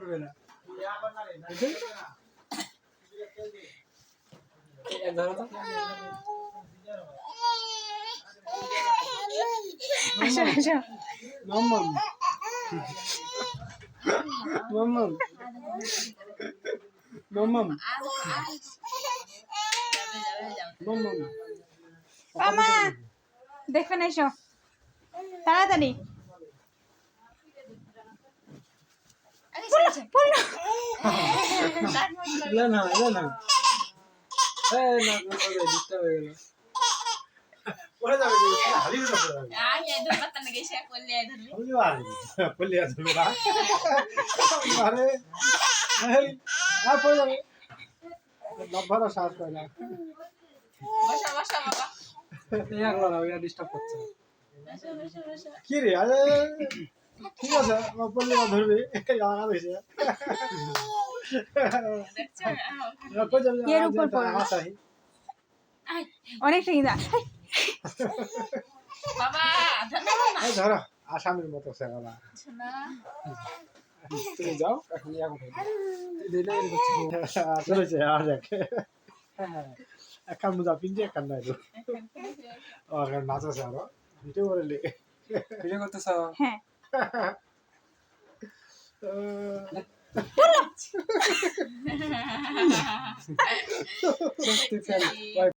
করবে না আসো আসো মাম্মাম মাম্মাম মাম্মাম মাম্মাম মামা দেখবেন এসো তাড়াতাড়ি না না না এই না ডিস্টার্ব হয়ে গেল পড়ে যাবে হালি না পড়ে যাবে পড়লে আসবে না আরে এই আর পড়ে যাবে লম্বারা শ্বাস পায় না এই আগলা না ওই ডিস্টার্ব করছে কি রে আরে ঠিক আছে পড়লে ধরবে আগা দিয়েছে এর উপর পড়ো অনেকটা কিন্তু ধরো আসামের মতো সে বাবা তুমি যাও এখন চলেছে আর একখান মোজা পিনছে একখান নাই নাচ আছে আরো ভিডিও করে ভিডিও করতেছ হ্যাঁ